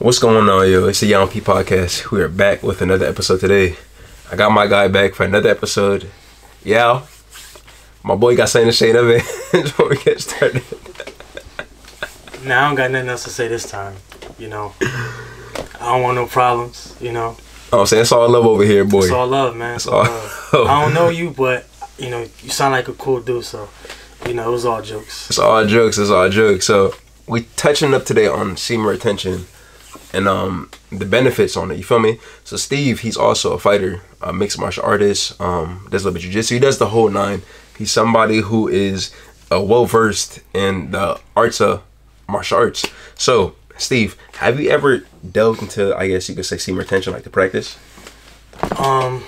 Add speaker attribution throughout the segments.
Speaker 1: What's going on, yo? It's the Young P Podcast. We are back with another episode today. I got my guy back for another episode. Yeah, my boy got something to say of it before we get started.
Speaker 2: Nah, I don't got nothing else to say this time. You know, I don't want no problems. You know.
Speaker 1: Oh, I'm saying it's all love over here, boy.
Speaker 2: It's all love, man. It's all love. I don't know you, but you know, you sound like a cool dude. So, you know, it was all jokes.
Speaker 1: It's all jokes. It's all jokes. So we touching up today on semen retention and the benefits on it. You feel me? So Steve, he's also a fighter, a mixed martial artist. Does a little bit of jiu-jitsu. He does the whole nine. He's somebody who is well versed in the arts of martial arts. So Steve, have you ever delved into, I guess you could say, semen retention, like the practice?
Speaker 2: Not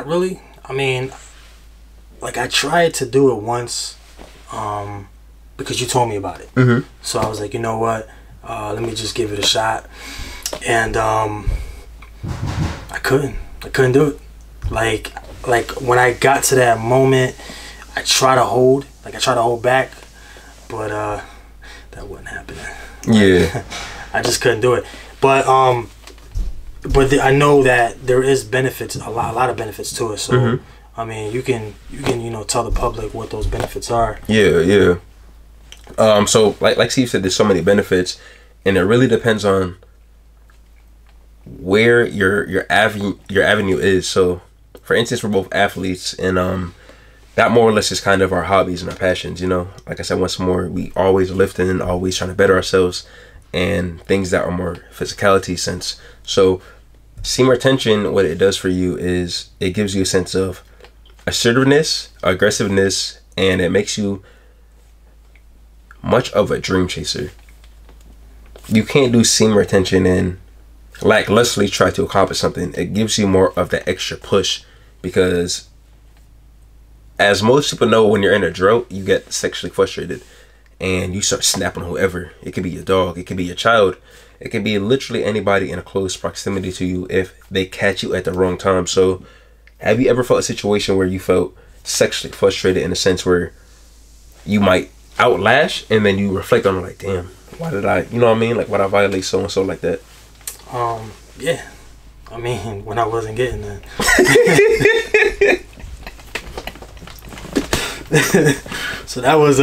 Speaker 2: really. I mean, like I tried to do it once, because you told me about it.
Speaker 1: Mm-hmm.
Speaker 2: So I was like, you know what? Let me just give it a shot. And I couldn't do it. Like when I got to that moment, I try to hold back, but that wasn't happening.
Speaker 1: Yeah.
Speaker 2: I just couldn't do it. But I know that there is benefits, a lot of benefits to it. So
Speaker 1: mm-hmm.
Speaker 2: I mean, you can tell the public what those benefits are.
Speaker 1: Yeah. So like Steve said, there's so many benefits, and it really depends on where your avenue is. So for instance, we're both athletes, and that more or less is kind of our hobbies and our passions, you know. Like I said, once more, we always lifting and always trying to better ourselves, and things that are more physicality sense. So semen retention, what it does for you is it gives you a sense of assertiveness, aggressiveness, and it makes you much of a dream chaser. You can't do semen retention and lacklusterly try to accomplish something. It gives you more of the extra push, because as most people know, when you're in a drought, you get sexually frustrated and you start snapping whoever. It could be your dog, it could be your child, it could be literally anybody in a close proximity to you if they catch you at the wrong time. So have you ever felt a situation where you felt sexually frustrated in a sense where you might outlash and then you reflect on it like, damn, why did I, you know what I mean? Like, why did I violate so and so like that?
Speaker 2: Yeah. I mean, when I wasn't getting that. So that was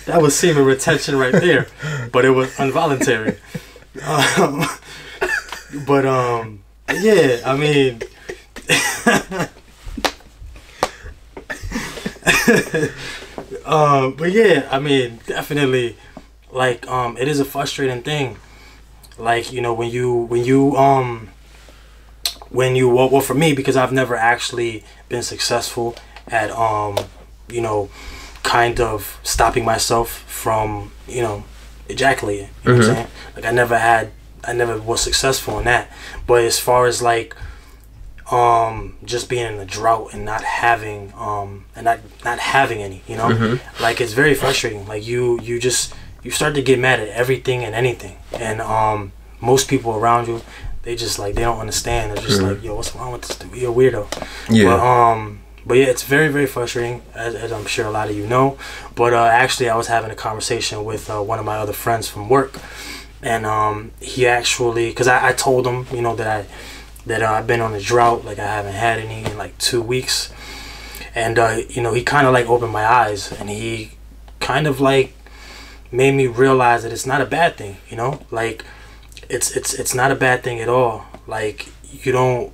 Speaker 2: that was semen retention right there, but it was involuntary. Yeah, I mean, but yeah, I mean, definitely, like, it is a frustrating thing. Like, you know, well, for me, because I've never actually been successful at, you know, kind of stopping myself from, you know, ejaculating. You know what I'm saying? Like, I never was successful in that. But as far as like, just being in a drought and not having, not having any, you know, like, it's very frustrating. Like, you start to get mad at everything and anything, and most people around you, they just like, they don't understand. They're just like, yo, what's wrong with this dude? You're a weirdo. Yeah. But yeah, it's very, very frustrating, as I'm sure a lot of you know. But actually, I was having a conversation with one of my other friends from work, and he actually, because I told him, you know, that I've been on a drought, like I haven't had any in like 2 weeks, and you know, he kind of like opened my eyes, and he kind of like made me realize that it's not a bad thing, you know, like it's not a bad thing at all. Like, you don't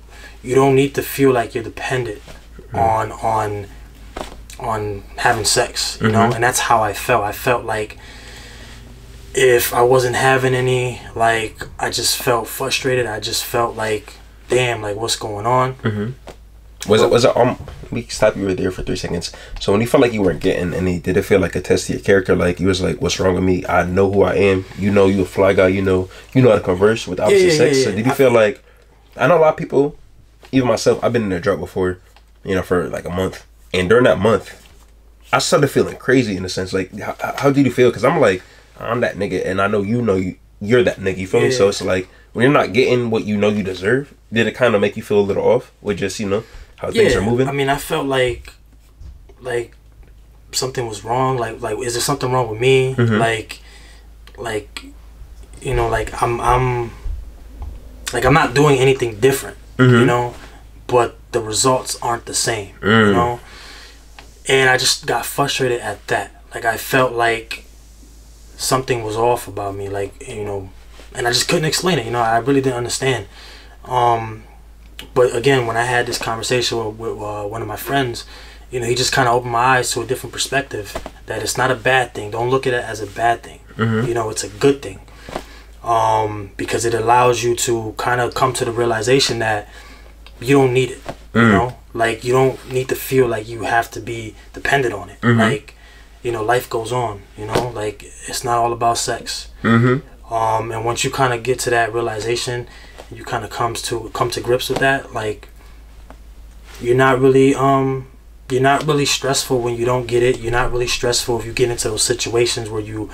Speaker 2: need to feel like you're dependent on having sex, you know. And that's how I felt. I felt like if I wasn't having any, like, I just felt frustrated. I just felt like, damn, like, what's going on?
Speaker 1: Was it let me stop you right there for 3 seconds. So when you felt like you weren't getting any, did it feel like a test to your character? Like, you was like, what's wrong with me? I know who I am. You know, you a fly guy. You know how to converse with opposite sex. So did you feel like, I know a lot of people, even myself, I've been in a drought before, you know, for like a month. And during that month, I started feeling crazy in a sense. Like, how did you feel? Because I'm like, I'm that nigga, and I know you're that nigga. You feel me? So it's like, when you're not getting what you know you deserve, did it kind of make you feel a little off with just, you know, how things are moving?
Speaker 2: I mean, I felt like something was wrong. Like, is there something wrong with me? like, you know, like I'm not doing anything different, you know, but the results aren't the same, you know. And I just got frustrated at that. Like, I felt like something was off about me, like, you know, and I just couldn't explain it, you know. I really didn't understand. But again, when I had this conversation with one of my friends, you know, he just kind of opened my eyes to a different perspective, that it's not a bad thing. Don't look at it as a bad thing. You know, it's a good thing. Because it allows you to kind of come to the realization that you don't need it, you know? Like, you don't need to feel like you have to be dependent on it. Like, you know, life goes on, you know? Like, it's not all about sex. And once you kind of get to that realization, you kind of come to grips with that, like, you're not really stressful when you don't get it. You're not really stressful if you get into those situations where you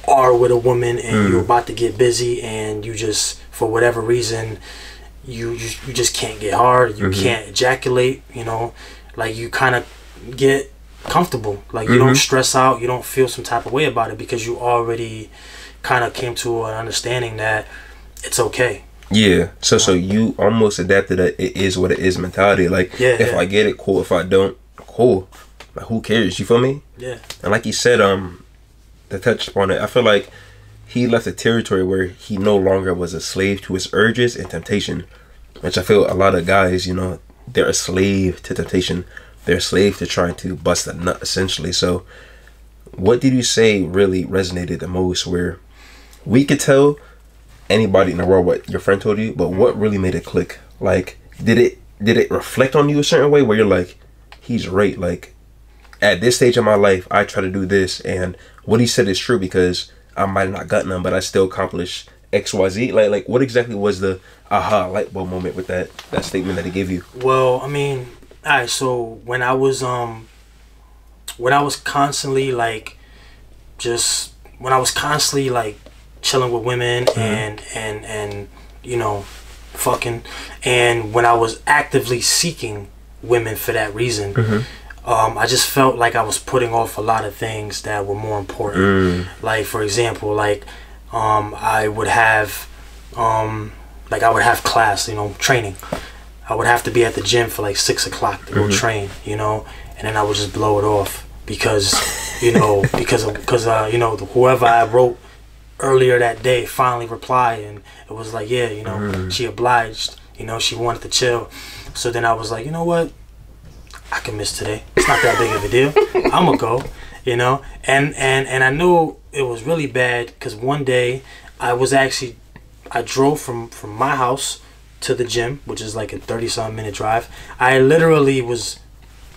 Speaker 2: are with a woman and you're about to get busy and you just, for whatever reason, you just can't get hard, you can't ejaculate, you know, like, you kind of get comfortable, like, you don't stress out, you don't feel some type of way about it, because you already kind of came to an understanding that it's okay.
Speaker 1: Yeah, so you almost adapted a it is what it is mentality. Like, if I get it, cool. If I don't, cool. Like, who cares? You feel me?
Speaker 2: Yeah.
Speaker 1: And like you said, to touch upon it, I feel like he left a territory where he no longer was a slave to his urges and temptation, which I feel a lot of guys, you know, they're a slave to temptation. They're a slave to trying to bust a nut, essentially. So what did you say really resonated the most, where we could tell anybody in the world what your friend told you, but what really made it click? Like, did it reflect on you a certain way where you're like, he's right, like, at this stage of my life I try to do this, and what he said is true, because I might have not gotten them, but I still accomplished XYZ. Like what exactly was the aha light bulb moment with that statement that he gave you?
Speaker 2: Well, I mean, alright, so when I was constantly like chilling with women and you know, fucking, and when I was actively seeking women for that reason, I just felt like I was putting off a lot of things that were more important. Like, for example, like, I would have class, you know, training. I would have to be at the gym for like 6 o'clock to go train, you know, and then I would just blow it off because, you know, because you know, whoever I wrote earlier that day finally replied, and it was like, yeah, you know, she obliged, you know, she wanted to chill. So then I was like, you know what, I can miss today. It's not that big of a deal. I'm gonna go, you know. And I knew it was really bad, because one day I drove from my house to the gym, which is like a 30-some minute drive. I literally was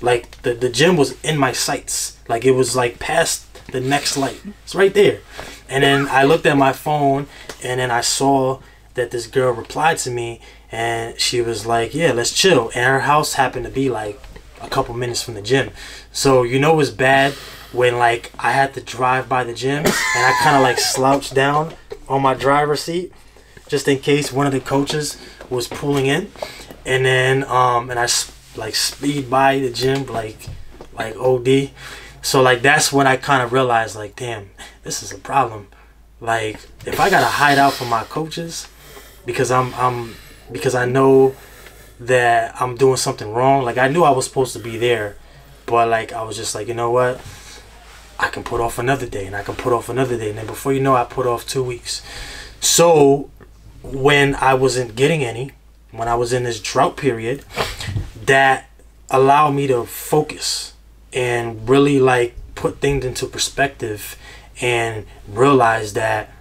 Speaker 2: like, the gym was in my sights. Like, it was like past the next light. It's right there. And then I looked at my phone, and then I saw that this girl replied to me, and she was like, yeah, let's chill. And her house happened to be like a couple minutes from the gym. So, you know, it was bad when like I had to drive by the gym and I kind of like slouched down on my driver's seat just in case one of the coaches was pulling in, and then and I like speed by the gym like OD. So like, that's when I kind of realized, like, damn, this is a problem. Like, if I gotta hide out from my coaches because because I know that I'm doing something wrong. Like, I knew I was supposed to be there, but like, I was just like, you know what, I can put off another day, and I can put off another day, and then before you know, I put off 2 weeks. So when I wasn't getting any, when I was in this drought period, that allowed me to focus and really like put things into perspective and realize that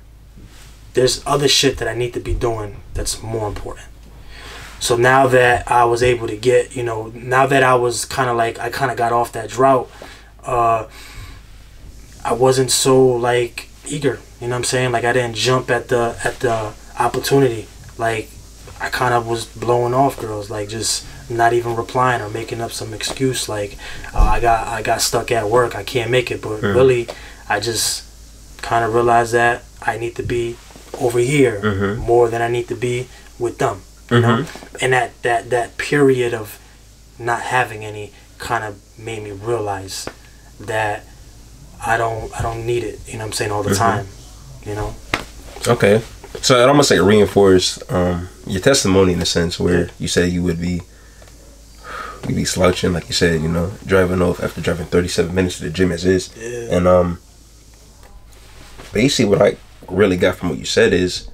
Speaker 2: there's other shit that I need to be doing that's more important. So now that I was able to get, you know, now that I was kind of like, I kind of got off that drought, I wasn't so like eager, you know what I'm saying? Like, I didn't jump at the opportunity. Like, I kind of was blowing off girls, like just not even replying or making up some excuse like, I got stuck at work, I can't make it. But really, I just kind of realized that I need to be over here more than I need to be with them. You know? And that period of not having any kind of made me realize that I don't need it, you know what I'm saying, all the time. you know.
Speaker 1: Okay. So it almost like reinforced your testimony in a sense where you said you'd be slouching, like you said, you know, driving off after driving 37 minutes to the gym as is.
Speaker 2: Yeah.
Speaker 1: And basically what I really got from what you said is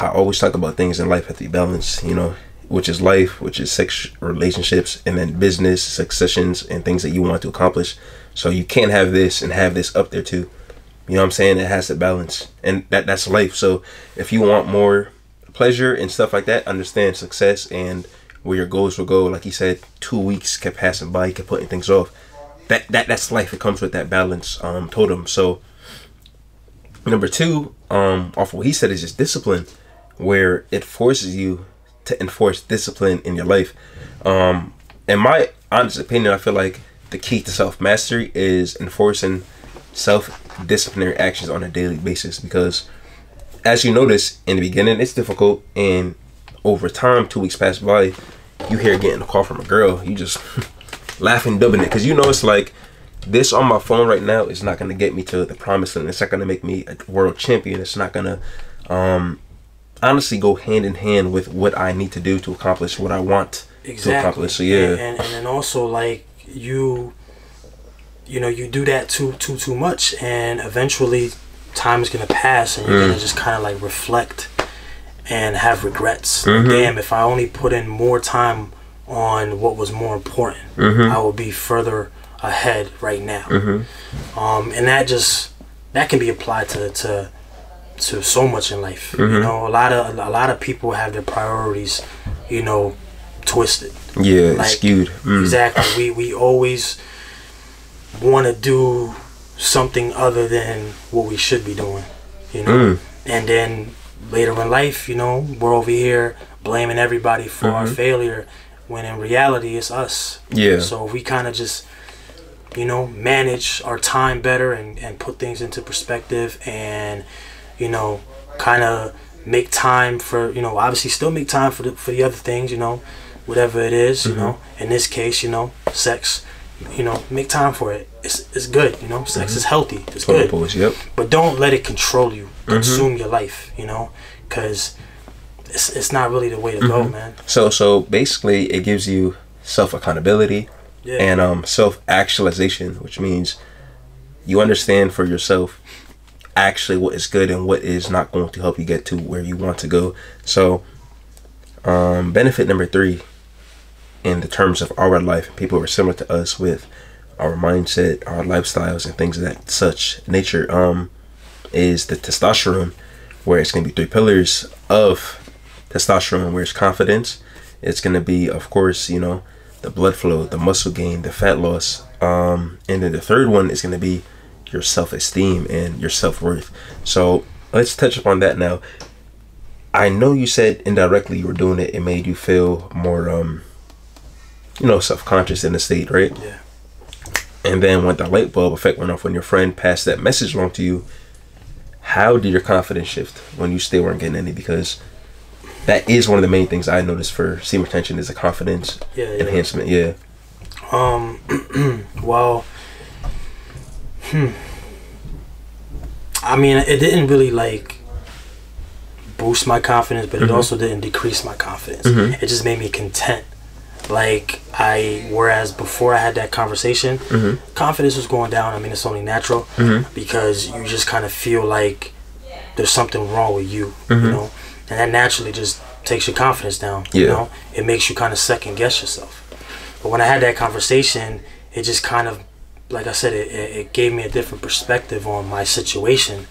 Speaker 1: I always talk about things in life have to be balanced, you know, which is life, which is sex, relationships, and then business, successions, and things that you want to accomplish. So you can't have this and have this up there too. You know what I'm saying? It has to balance, and that's life. So if you want more pleasure and stuff like that, understand success and where your goals will go. Like you said, 2 weeks kept passing by, you kept putting things off. That's life. It comes with that balance totem. So number two, off of what he said, is just discipline, where it forces you to enforce discipline in your life. In my honest opinion, I feel like the key to self-mastery is enforcing self-disciplinary actions on a daily basis, because as you notice in the beginning it's difficult, and over time 2 weeks pass by, you hear getting a call from a girl, you just laughing, dubbing it, because you know it's like, this on my phone right now is not going to get me to the promised land. It's not going to make me a world champion. It's not going to honestly go hand in hand with what I need to do to accomplish what I want to accomplish. So yeah,
Speaker 2: and then also like you know, you do that too much, and eventually time is gonna pass, and you're gonna just kind of like reflect and have regrets. Damn, if I only put in more time on what was more important, I would be further ahead right now. And that can be applied to so much in life. You know, a lot of people have their priorities, you know, twisted.
Speaker 1: Yeah,
Speaker 2: like,
Speaker 1: skewed.
Speaker 2: Exactly. We always want to do something other than what we should be doing, you know. And then later in life, you know, we're over here blaming everybody for our failure, when in reality it's us.
Speaker 1: Yeah.
Speaker 2: So if we kind of just, you know, manage our time better and put things into perspective, and, you know, kind of make time for, you know, obviously still make time for the other things, you know, whatever it is, you know, in this case, you know, sex, you know, make time for it. It's good, you know, sex is healthy, it's good.
Speaker 1: Yep.
Speaker 2: But don't let it control you, consume your life, you know, because it's not really the way to go, man.
Speaker 1: So basically it gives you self-accountability and self-actualization, which means you understand for yourself actually what is good and what is not going to help you get to where you want to go. So benefit number 3 in the terms of our life, people who are similar to us with our mindset, our lifestyles, and things of that such nature, is the testosterone, where it's going to be 3 pillars of testosterone, where it's confidence, it's going to be, of course, you know, the blood flow, the muscle gain, the fat loss, and then the third one is going to be your self-esteem and your self-worth. So let's touch upon that now. I know you said indirectly you were doing it, it made you feel more you know, self-conscious in the state, right?
Speaker 2: Yeah.
Speaker 1: And then when the light bulb effect went off, when your friend passed that message along to you, how did your confidence shift when you still weren't getting any? Because that is one of the main things I noticed for semen retention, is a confidence enhancement. Yeah.
Speaker 2: Well, I mean, it didn't really like boost my confidence, but it also didn't decrease my confidence. It just made me content. Like, whereas before I had that conversation, confidence was going down. I mean, it's only natural, because you just kind of feel like there's something wrong with you, you know, and that naturally just takes your confidence down. You know, it makes you kind of second guess yourself. But when I had that conversation, it just kind of, like I said, it gave me a different perspective on my situation,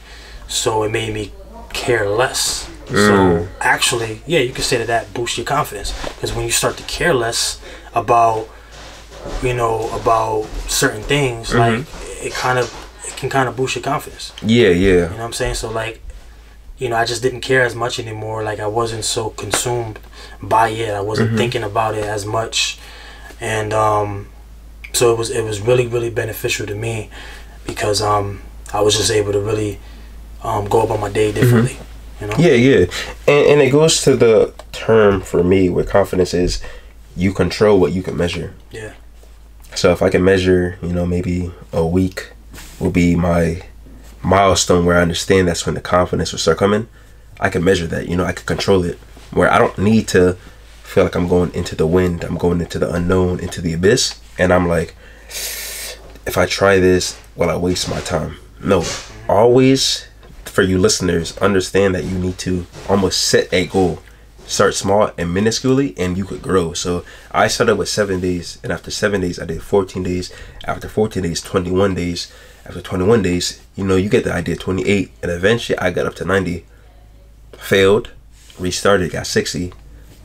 Speaker 2: so it made me care less. So actually, yeah, you can say that boosts your confidence, because when you start to care less about, you know, about certain things, like it can kind of boost your confidence.
Speaker 1: Yeah.
Speaker 2: You know what I'm saying? So like, you know, I just didn't care as much anymore. Like, I wasn't so consumed by it. I wasn't thinking about it as much, and so it was really beneficial to me, because I was just able to really go about my day differently. You know?
Speaker 1: Yeah. And it goes to the term for me with confidence is you control what you can measure.
Speaker 2: Yeah.
Speaker 1: So if I can measure, you know, maybe a week will be my milestone where I understand that's when the confidence will start coming. I can measure that, you know, I can control it, where I don't need to feel like I'm going into the wind, I'm going into the unknown, into the abyss, and I'm like, if I try this, will I waste my time? No. Always, for you listeners, understand that you need to almost set a goal. Start small and minusculely, and you could grow. So I started with 7 days, and after 7 days I did 14 days, after 14 days 21 days, after 21 days, you know, you get the idea, 28, and eventually I got up to 90, failed, restarted, got 60,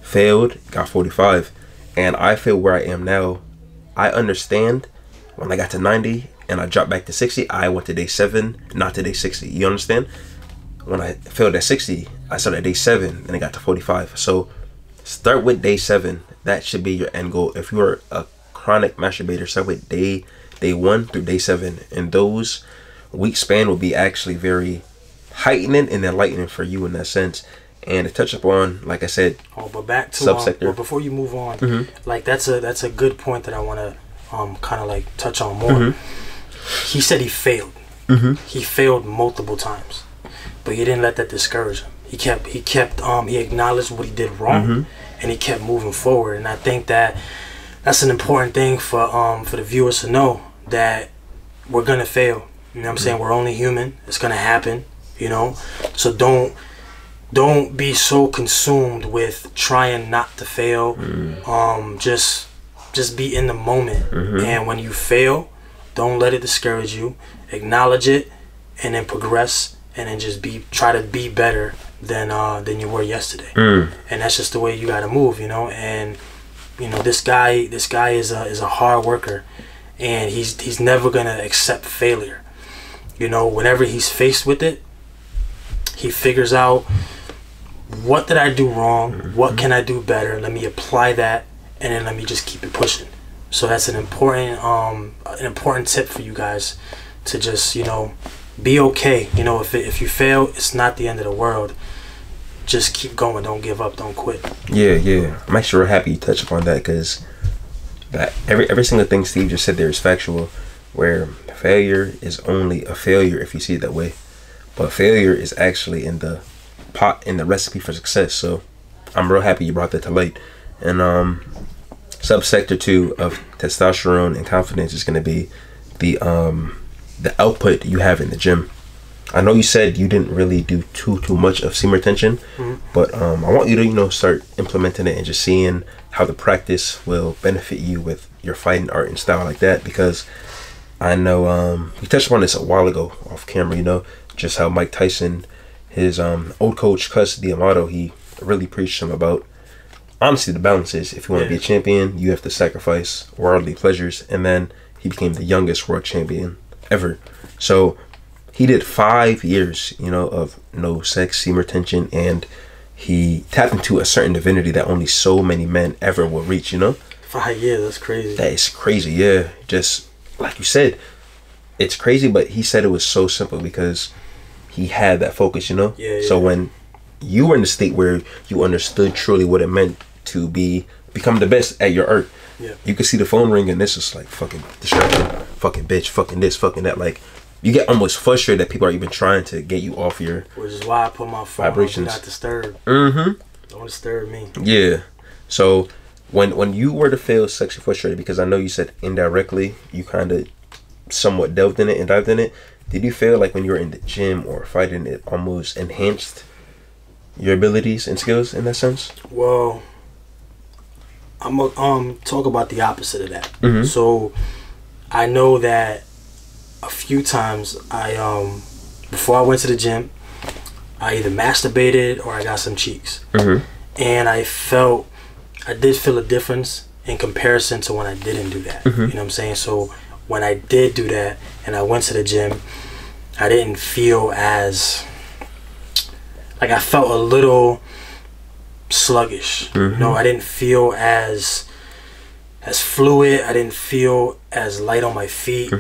Speaker 1: failed, got 45, and I feel where I am now. I understand when I got to 90 and I dropped back to 60, I went to day 7, not to day 60. You understand? When I failed at 60, I started at day 7 and I got to 45. So start with day 7. That should be your end goal. If you are a chronic masturbator, start with day 1 through day 7, and those week span will be actually very heightening and enlightening for you in that sense. And to touch upon, like I said,
Speaker 2: but back to
Speaker 1: subsector.
Speaker 2: But before you move on, like that's a good point that I want to kind of like touch on more. He said he failed. He failed multiple times, but he didn't let that discourage him. He acknowledged what he did wrong, and he kept moving forward. And I think that that's an important thing for the viewers to know, that we're gonna fail. You know what I'm saying? We're only human. It's gonna happen. You know, so don't be so consumed with trying not to fail. Just be in the moment. And when you fail, don't let it discourage you. Acknowledge it, and then progress, and then just try to be better than you were yesterday. And that's just the way you gotta move, you know. And you know, this guy is a hard worker, and he's never gonna accept failure. You know, whenever he's faced with it, he figures out, what did I do wrong? What can I do better? Let me apply that, and then let me just keep it pushing. So that's an important tip for you guys, to just, you know, be okay. You know, if you fail, it's not the end of the world. Just keep going. Don't give up. Don't quit.
Speaker 1: Yeah. I'm actually real happy you touched upon that, because that every single thing Steve just said there is factual, where failure is only a failure if you see it that way. But failure is actually in the recipe for success. So I'm real happy you brought that to light. And subsector 2 of testosterone and confidence is going to be the output you have in the gym. I know you said you didn't really do too much of semen retention, but I want you to, you know, start implementing it and just seeing how the practice will benefit you with your fighting art and style like that. Because I know we touched upon this a while ago off camera, you know, just how Mike Tyson, his old coach Cus D'Amato, he really preached him about, honestly, the balance is, if you want to be a champion, you have to sacrifice worldly pleasures. And then he became the youngest world champion ever. So he did 5 years, you know, of no sex, semen retention, and he tapped into a certain divinity that only so many men ever will reach, you know. 5 years, that's crazy. That is crazy, yeah. Just like you said, it's crazy, but he said it was so simple because he had that focus, you know. So when you were in the state where you understood truly what it meant to become the best at your art, you could see the phone ring, and this is like fucking distraction, fucking bitch, fucking this, fucking that. Like, you get almost frustrated that people are even trying to get you off your, which is why I put my phone vibrations on, not disturb. Don't disturb me. Yeah. So when you were to feel sexually frustrated, because I know you said indirectly you kind of somewhat delved in it and dived in it, did you feel like when you were in the gym or fighting, it almost enhanced your abilities and skills in that sense? Well, I'm gonna talk about the opposite of that. So I know that a few times before I went to the gym, I either masturbated or I got some cheeks. And I did feel a difference in comparison to when I didn't do that. You know what I'm saying? So when I did do that and I went to the gym, I didn't feel as, like, I felt a little sluggish. You know, I didn't feel as fluid. I didn't feel as light on my feet.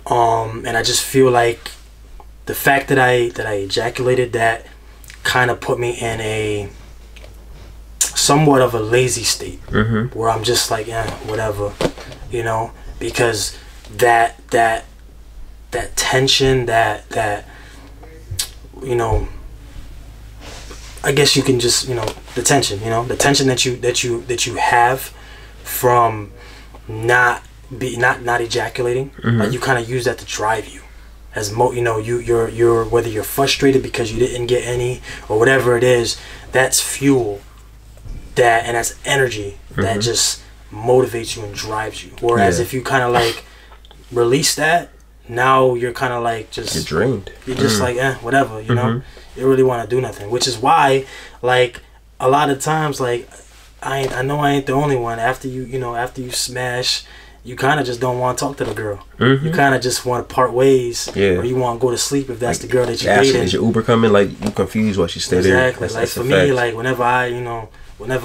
Speaker 1: And I just feel like the fact that I ejaculated, that kind of put me in a somewhat of a lazy state, where I'm just like, yeah, whatever, you know, because that tension, that
Speaker 2: you know, I guess you can just, the tension, the tension that you have from not ejaculating, like you kind of use that to drive you. As you're whether you're frustrated because you didn't get any or whatever it is, that's fuel, and that's energy that just motivates you and drives you. Whereas if you kind of like release that, now you're kind of like just
Speaker 1: you're drained.
Speaker 2: You're just like whatever, you know. You don't really want to do nothing, which is why like a lot of times like I know I ain't the only one. After you smash, you kind of just don't want to talk to the girl. You kind of just want to part ways, or you want to go to sleep if that's the girl that you're dating.
Speaker 1: Is your Uber coming? Like you confused why she stayed there?
Speaker 2: Exactly. Like for me, like whenever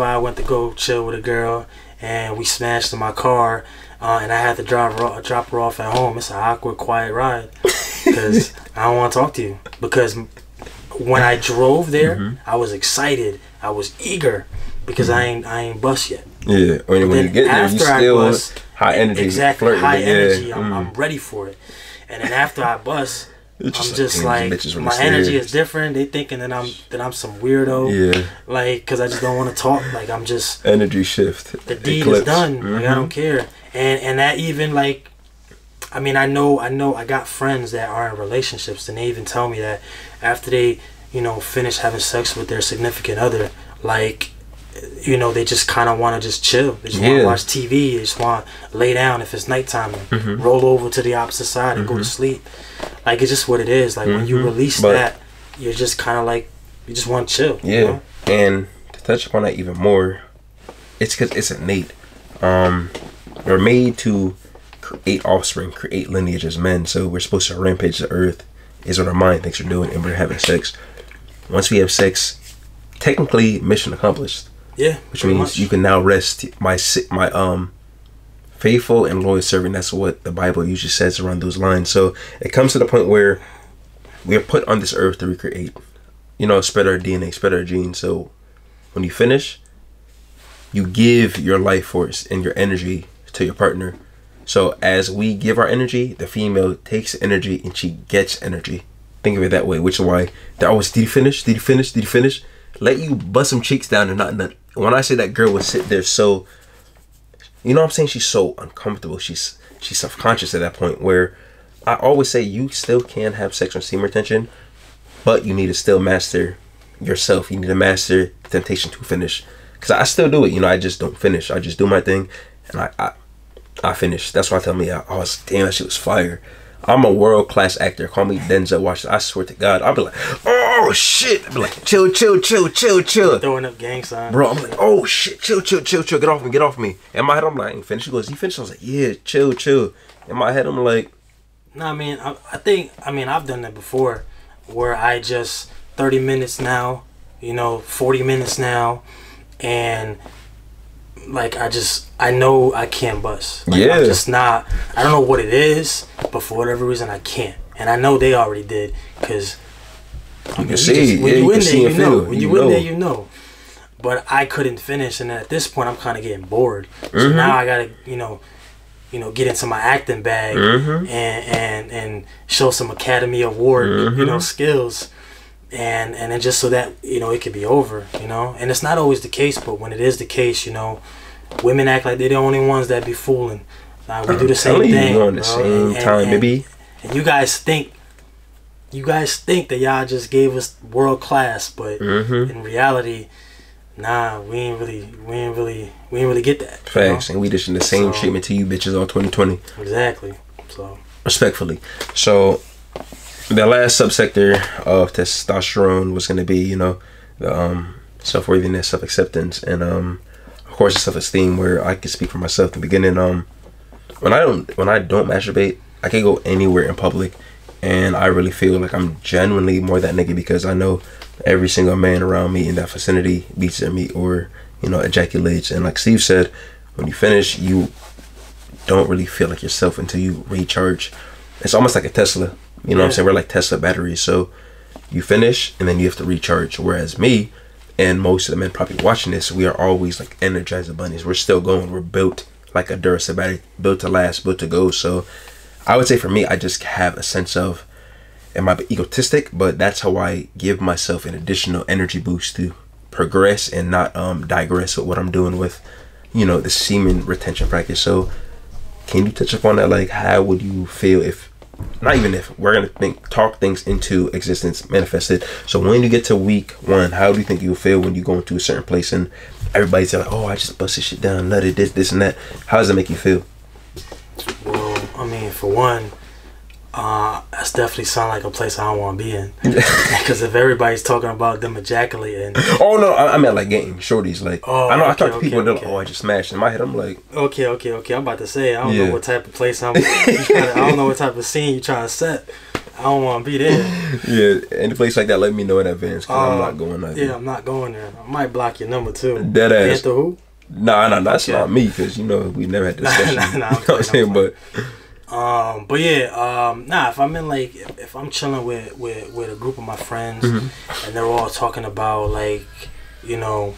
Speaker 2: I went to go chill with a girl and we smashed in my car, and I had to drop her off at home, it's an awkward, quiet ride because I don't want to talk to you. Because when I drove there, I was excited, I was eager because I ain't bust yet.
Speaker 1: Yeah, when you get there, you still high energy.
Speaker 2: Exactly, high energy. I'm ready for it. And then after I bust, I'm just like my energy is different. They thinking that I'm some weirdo. Yeah. Like, cause I just don't want to talk. Like I'm just
Speaker 1: energy shift.
Speaker 2: The deed is done. Like I don't care. And that even like, I mean, I know I got friends that are in relationships, and they even tell me that after they finish having sex with their significant other, like, they just kind of want to just chill. They just want to watch TV. They just want to lay down if it's nighttime and roll over to the opposite side and go to sleep. Like, it's just what it is. Like, when you release that, you're just kind of like, you just want to chill.
Speaker 1: Yeah. You know? And to touch upon that even more, it's because it's innate. We're made to create offspring, create lineage as men. So we're supposed to rampage the earth is what our mind thinks we're doing, and we're having sex. Once we have sex, technically mission accomplished.
Speaker 2: Yeah,
Speaker 1: which means you can now rest my faithful and loyal servant. That's what the Bible usually says around those lines. So it comes to the point where we are put on this earth to recreate, spread our DNA, spread our genes. So when you finish, you give your life force and your energy to your partner. So as we give our energy, the female takes energy and she gets energy. Think of it that way, which is why they're always, did you finish? Did you finish? Did you finish? Let you bust some cheeks down and not nut. When I say that girl would sit there so, what I'm saying? She's so uncomfortable. She's self-conscious at that point where I always say you still can have sex on semen retention, but you need to still master yourself. You need to master the temptation to finish. Because I still do it. I just don't finish. I just do my thing and I finish. That's why I tell me, damn, that shit was fire. I'm a world-class actor. Call me Denzel Washington. I swear to God. I'll be like, oh, shit. I'll be like, chill.
Speaker 2: Throwing up gang signs.
Speaker 1: Bro, I'm like, oh, shit, chill. Get off me. In my head, I'm like, I ain't finished. She goes, you finished? I was like, yeah, chill. In my head, I'm like.
Speaker 2: No, I mean, I've done that before where I just 30 minutes now, 40 minutes now, and like I know I can't bust. Like, I'm just not. I don't know what it is, but for whatever reason I can't. And I know they already did because
Speaker 1: you can see. When you in there,
Speaker 2: you know. When you in there, you know. But I couldn't finish, and at this point, I'm kind of getting bored. So now I gotta, get into my acting bag and show some Academy Award, skills. And then just so that it could be over, and it's not always the case, but when it is the case, women act like they're the only ones that be fooling. We do the same thing,
Speaker 1: on the same time, baby.
Speaker 2: And you guys think that y'all just gave us world class, but in reality, nah, we ain't really get that.
Speaker 1: Facts, and we just in the same treatment to you bitches all 2020.
Speaker 2: Exactly. So respectfully,
Speaker 1: so. The last subsector of testosterone was going to be, the self-worthiness, self-acceptance, and of course self-esteem. Where I can speak for myself. In the beginning, when I don't masturbate, I can go anywhere in public, and I really feel like I'm genuinely more that nigga because I know every single man around me in that vicinity beats their meat or ejaculates. And like Steve said, when you finish, you don't really feel like yourself until you recharge. It's almost like a Tesla. You know what I'm saying? We're like Tesla batteries. So you finish and then you have to recharge. Whereas me and most of the men probably watching this, we are always like Energizer bunnies. We're still going. We're built like a Duracell battery, built to last, built to go. So I would say for me, I just have a sense of it might be egotistic, but that's how I give myself an additional energy boost to progress and not digress with what I'm doing with, you know, the semen retention practice. So can you touch upon that? Like, how would you feel if, not even if, we're gonna talk things into existence, manifested. So when you get to week 1, how do you think you'll feel when you go into a certain place and everybody's like, oh, I just busted shit down, nutted this and that? How does it make you feel?
Speaker 2: Well, I mean, for one, that's definitely sound like a place I don't want to be in. Because if everybody's talking about them ejaculating.
Speaker 1: Oh no, I meant like getting shorties. Like,
Speaker 2: oh,
Speaker 1: I know,
Speaker 2: okay,
Speaker 1: I talk to people and they're like,
Speaker 2: okay.
Speaker 1: oh, I just smashed. In my head, I'm like,
Speaker 2: okay. I'm about to say, I don't
Speaker 1: Yeah.
Speaker 2: know what type of place I don't know what type of scene you trying to set. I don't want to be there.
Speaker 1: yeah, any place like that, let me know in advance, because I'm not going either.
Speaker 2: Yeah, I'm not going there. I might block your number too.
Speaker 1: Dead ass.
Speaker 2: Panther who?
Speaker 1: Nah, that's
Speaker 2: Okay.
Speaker 1: not me, because you know we never had this discussion.
Speaker 2: Nah,
Speaker 1: You know what I'm saying?
Speaker 2: But yeah, if I'm in like, if I'm chilling with a group of my friends and they're all talking about like, you know,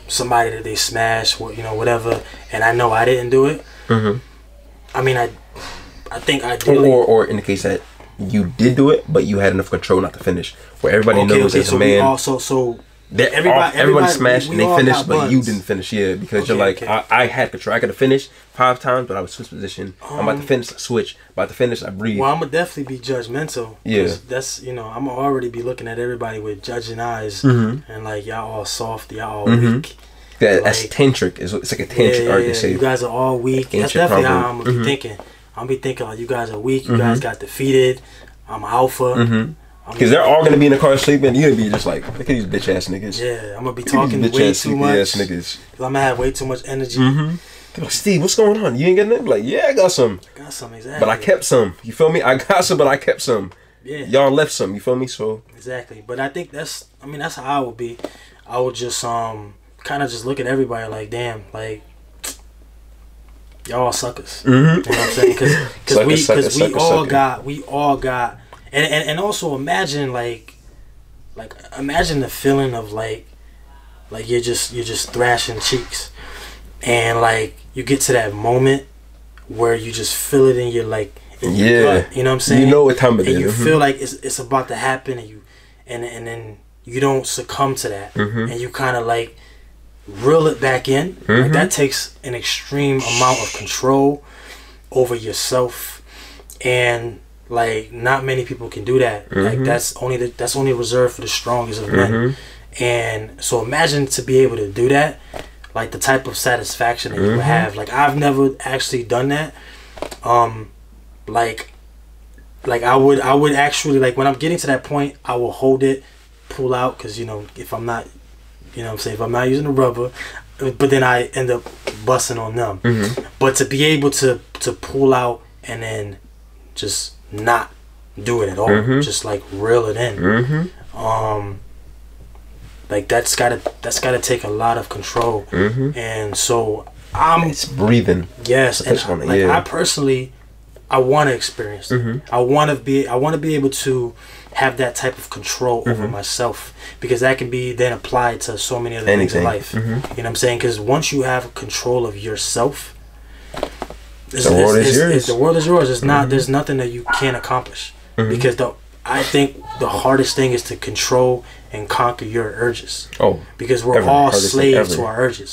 Speaker 2: somebody that they smashed, you know, whatever, and I know I didn't do it. I mean, I think ideally,
Speaker 1: or in the case that you did do it, but you had enough control not to finish, where everybody knows as
Speaker 2: so
Speaker 1: a man.
Speaker 2: We also, so
Speaker 1: everybody smashed and they
Speaker 2: all
Speaker 1: finished,
Speaker 2: got
Speaker 1: but you
Speaker 2: buns.
Speaker 1: didn't finish. Yeah, because
Speaker 2: Okay,
Speaker 1: you're like,
Speaker 2: okay.
Speaker 1: I had control. I could have finished 5 times, but I was switch position. I'm about to finish, switch. About to finish, I breathe.
Speaker 2: Well, I'm gonna definitely be judgmental.
Speaker 1: Yeah.
Speaker 2: That's, you know, I'm gonna already be looking at everybody with judging eyes and like, y'all all soft, y'all all weak.
Speaker 1: Yeah, that's
Speaker 2: like-
Speaker 1: tantric. It's like a tantric art. They say.
Speaker 2: You guys are all weak. That's
Speaker 1: Ancient
Speaker 2: definitely
Speaker 1: proverb.
Speaker 2: how I'm gonna be thinking. I'm gonna be thinking like, you guys are weak. You guys got defeated. I'm alpha.
Speaker 1: Because they're all gonna be in the car sleeping. You're gonna be just like, look at these bitch ass niggas.
Speaker 2: Yeah, I'm gonna be
Speaker 1: Look at
Speaker 2: talking
Speaker 1: these bitch
Speaker 2: way
Speaker 1: ass
Speaker 2: too
Speaker 1: sleepy
Speaker 2: much.
Speaker 1: ass niggas.
Speaker 2: I'm gonna have way too much energy.
Speaker 1: They're like, Steve, what's going on? You ain't getting it? Like, yeah, I got some,
Speaker 2: Got some, exactly.
Speaker 1: but I kept some. You feel me? I got some, but I kept some.
Speaker 2: Yeah,
Speaker 1: Y'all left some. You feel me? So
Speaker 2: exactly. But I think that's how I would be. I would just kind of just look at everybody like, damn, like, y'all suckers. You know what I'm saying? Because we all got, and also imagine like imagine the feeling of like you're just thrashing cheeks, and like you get to that moment where you just feel it in your in your gut, you know what I'm saying?
Speaker 1: You know what time it is.
Speaker 2: And you feel like it's about to happen, and then you don't succumb to that, and you kind of like reel it back in. Like that takes an extreme amount of control over yourself, and like not many people can do that. Like that's only reserved for the strongest of men. And so imagine to be able to do that, like the type of satisfaction that you would have. Like I've never actually done that. Like I would actually, like when I'm getting to that point, I will hold it, pull out, because you know, if I'm not, you know what I'm saying, if I'm not using the rubber, but then I end up busting on them. But to be able to pull out and then just not do it at all, just like reel it in. Like that's gotta take a lot of control. And so
Speaker 1: it's breathing.
Speaker 2: Yes, and I personally, I want to experience it. I want to be able to have that type of control over myself, because that can be then applied to so many other things in life. You know what I'm saying? Because once you have control of yourself,
Speaker 1: the world is yours.
Speaker 2: The world is yours. It's not. There's nothing that you can't accomplish. Because I think the hardest thing is to control and conquer your urges. Oh, because we're all slaves to our urges.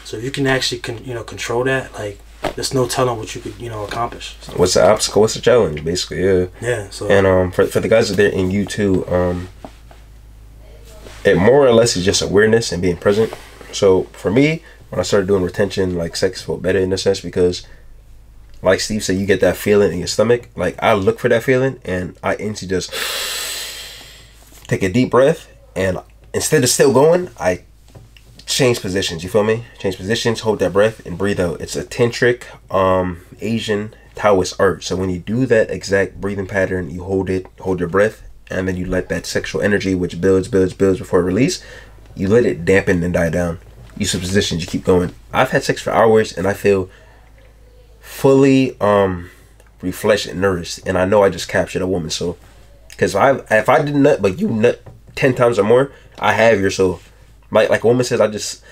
Speaker 2: So if you can actually control that, like, there's no telling what you could accomplish. So.
Speaker 1: What's the obstacle? What's the challenge? Basically, yeah.
Speaker 2: Yeah. So
Speaker 1: and for the guys that are in you too, it more or less is just awareness and being present. So for me, when I started doing retention, like sex felt better in a sense, because like Steve said, you get that feeling in your stomach. Like I look for that feeling and I instantly just take a deep breath, and instead of still going, I change positions. You feel me? Change positions, hold that breath, and breathe out. It's a tantric Asian Taoist art. So when you do that exact breathing pattern, you hold your breath, and then you let that sexual energy, which builds before it release, you let it dampen and die down. You switch positions, you keep going. I've had sex for hours and I feel fully refreshed and nourished, and I know I just captured a woman. So because if I did nut but you nut 10 times or more, I have your soul. Like a woman says, I just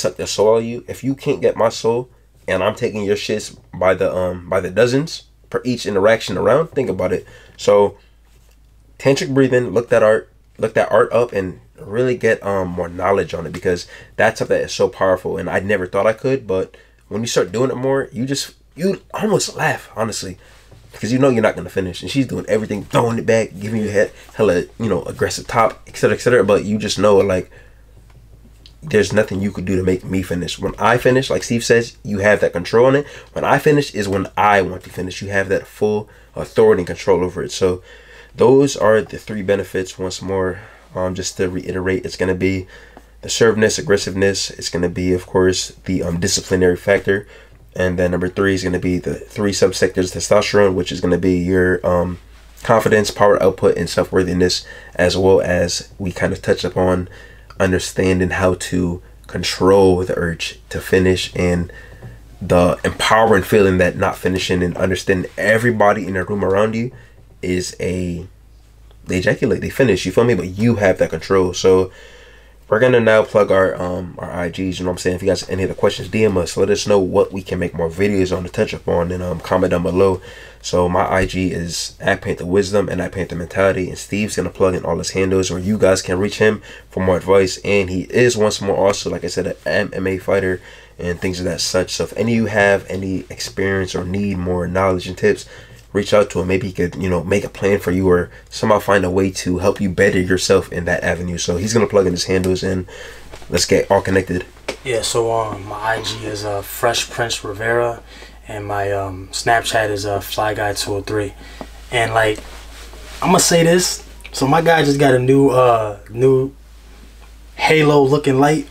Speaker 1: suck the soul out of you. If you can't get my soul, and I'm taking your shits by the dozens for each interaction around, think about it. So tantric breathing, look that art up, and really get more knowledge on it, because that's something that is so powerful, and I never thought I could. But when you start doing it more, you almost laugh, honestly, because you know you're not gonna finish, and she's doing everything, throwing it back, giving you hella aggressive top, etc., etc. But you just know, like, there's nothing you could do to make me finish. When I finish, like Steve says, you have that control on it. When I finish is when I want to finish. You have that full authority and control over it. So those are the 3 benefits. Once more, just to reiterate, it's going to be the assertiveness, aggressiveness. It's going to be, of course, the disciplinary factor. And then number 3 is going to be the 3 subsectors testosterone, which is going to be your confidence, power output, and self-worthiness, as well as we kind of touched upon understanding how to control the urge to finish, and the empowering feeling that not finishing, and understanding everybody in the room around you is they ejaculate, they finish, you feel me, but you have that control. So we're gonna now plug our IGs, you know what I'm saying? If you guys have any other questions, DM us, let us know what we can make more videos on to touch upon, and comment down below. So my IG is @PaintTheWisdom and @PaintTheMentality, and Steve's gonna plug in all his handles where you guys can reach him for more advice. And he is, once more, also, like I said, an MMA fighter and things of that such. So if any of you have any experience or need more knowledge and tips, reach out to him. Maybe he could, make a plan for you, or somehow find a way to help you better yourself in that avenue. So he's gonna plug in his handles, and let's get all connected.
Speaker 2: Yeah, so my IG is Fresh Prince Rivera, and my Snapchat is FlyGuy203. And like, I'm gonna say this. So my guy just got a new halo looking light,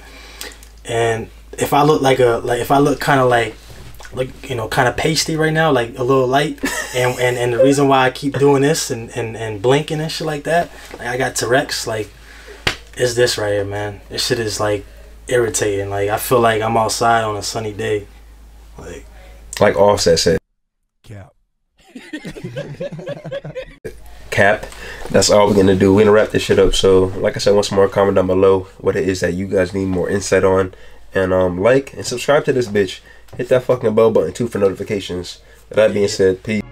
Speaker 2: and if I look if I look kind of kind of pasty right now, like a little light, and the reason why I keep doing this and blinking and shit like that, like I got Tourette's, like, it's this right here, man. This shit is like irritating. Like, I feel like I'm outside on a sunny day, like
Speaker 1: Offset said. Cap. That's all we're gonna do. We're gonna wrap this shit up. So like I said, once more, comment down below what it is that you guys need more insight on, and like and subscribe to this bitch. Hit that fucking bell button too for notifications. With that being said, peace.